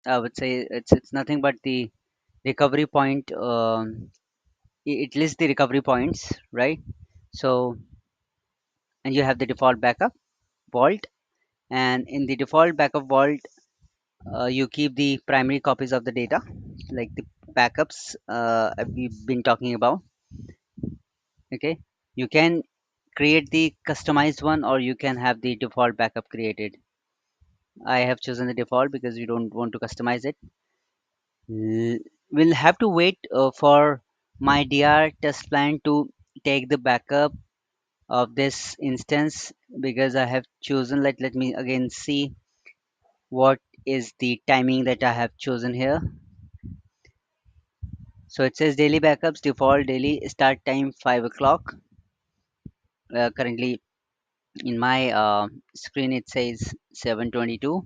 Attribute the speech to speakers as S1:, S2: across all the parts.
S1: I would say it's nothing but the recovery point. It lists the recovery points, right? So, and you have the default backup vault, and in the default backup vault, you keep the primary copies of the data, like the backups we've been talking about. Okay, you can create the customized one, or you can have the default backup created. I have chosen the default because we don't want to customize it. L- we'll have to wait for my DR test plan to take the backup of this instance, because I have chosen, let me again see what is the timing that I have chosen here. So it says daily backups, default daily start time 5 o'clock. Currently in my screen it says 7:22.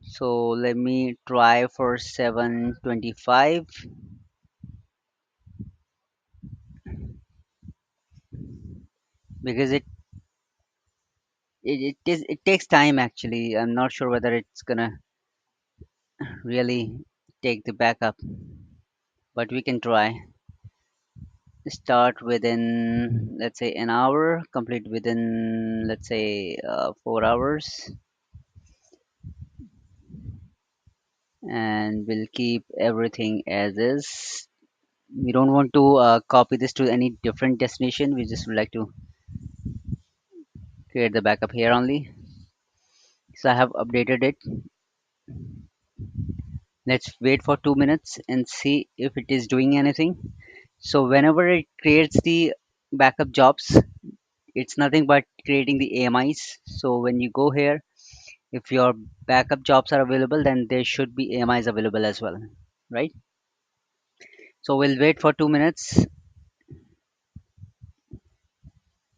S1: So let me try for 7:25, because it takes time actually. I'm not sure whether it's gonna really take the backup, but we can try. Start within, let's say, an hour, complete within, let's say, 4 hours, and we'll keep everything as is. We don't want to copy this to any different destination. We just would like to create the backup here only. So I have updated it. Let's wait for 2 minutes and see if it is doing anything. So whenever it creates the backup jobs, it's nothing but creating the AMIs. So when you go here, if your backup jobs are available, then there should be AMIs available as well, right? So we'll wait for 2 minutes,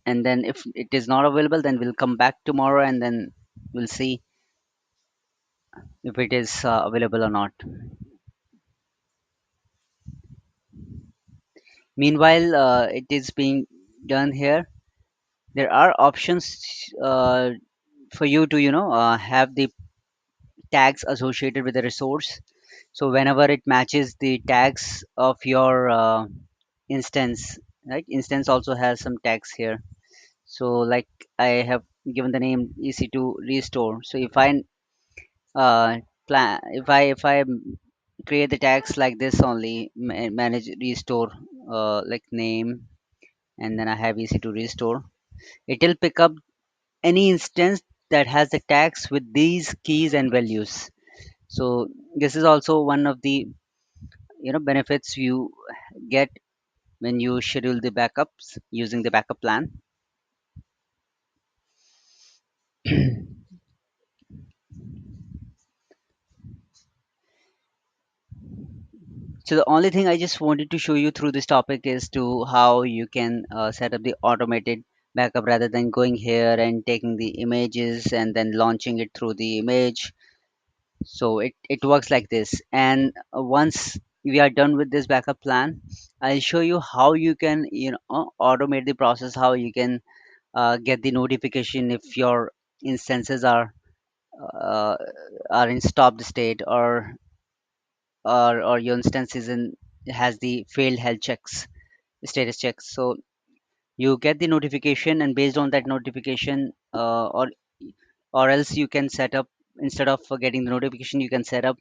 S1: and then if it is not available, then we'll come back tomorrow, and then we'll see if it is available or not. Meanwhile, it is being done here. There are options for you to have the tags associated with the resource. So whenever it matches the tags of your instance, right? Instance also has some tags here. So like I have given the name EC2 restore. So if I plan if I create the tags like this only, manage restore, like name, and then I have EC2 restore, it will pick up any instance that has the tags with these keys and values. So this is also one of the benefits you get when you schedule the backups using the backup plan. So the only thing I just wanted to show you through this topic is to how you can set up the automated backup rather than going here and taking the images and then launching it through the image. So it works like this. And once we are done with this backup plan, I'll show you how you can automate the process, how you can get the notification if your instances uh, are in stop state, or your instance is in has the failed health checks, status checks. So you get the notification, and based on that notification, or else you can set up, instead of getting the notification, you can set up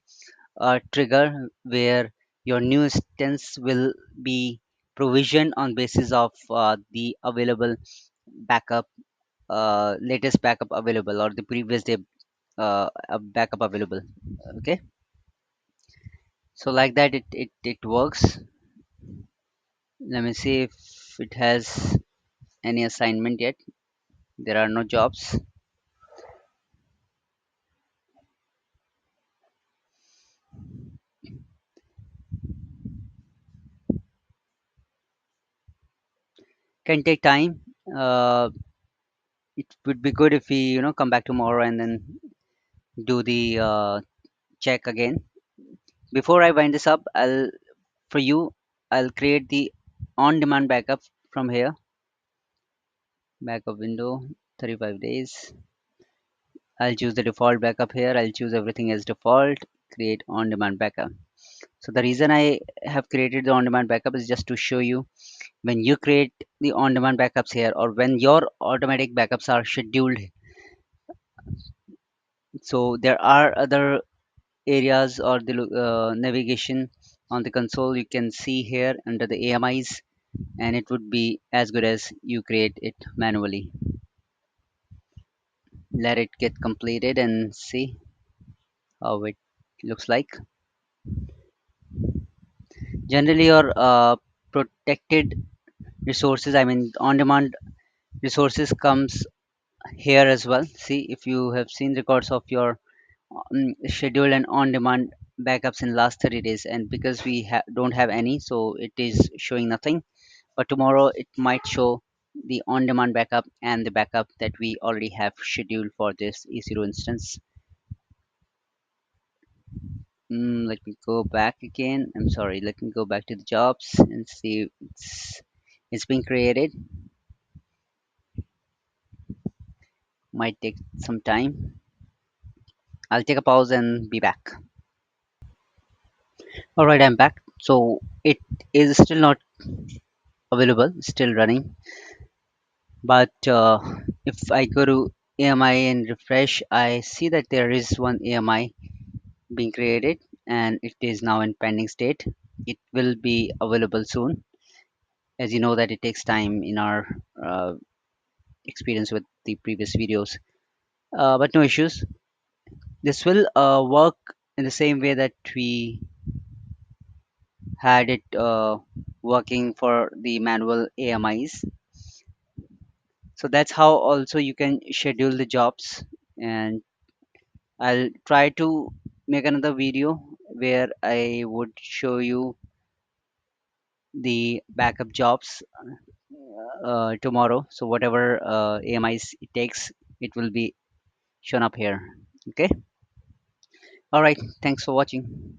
S1: a trigger where your new instance will be provisioned on basis of the available backup, latest backup available, or the previous day backup available. Okay, so like that it works. Let me see if it has any assignment yet. There are no jobs. Can take time. It would be good if we come back tomorrow and then do the check again. Before I wind this up, for you I'll create the on demand backup from here. Backup window, 35 days. I'll choose the default backup here. I'll choose everything as default, create on-demand backup. So the reason I have created the on-demand backup is just to show you when you create the on-demand backups here, or when your automatic backups are scheduled. So there are other areas or the navigation on the console you can see here under the AMIs, and it would be as good as you create it manually. Let it get completed and see how it looks like. Generally, your protected resources, I mean on-demand resources, comes here as well. See, if you have seen records of your scheduled and on-demand backups in last 30 days, and because we don't have any, so it is showing nothing. But tomorrow it might show the on-demand backup and the backup that we already have scheduled for this EC2 instance. Let me go back again. I'm sorry. Let me go back to the jobs and see if it's been created. Might take some time. I'll take a pause and be back. All right, I'm back. So it is still not available, still running. But if I go to AMI and refresh, I see that there is one AMI being created and it is now in pending state. It will be available soon. As you know that it takes time in our uh, experience with the previous videos. But no issues. This will work in the same way that we had it working for the manual AMIs. So that's how also you can schedule the jobs. And I'll try to make another video where I would show you the backup jobs tomorrow. So whatever AMIs it takes, it will be shown up here. Okay. All right. Thanks for watching.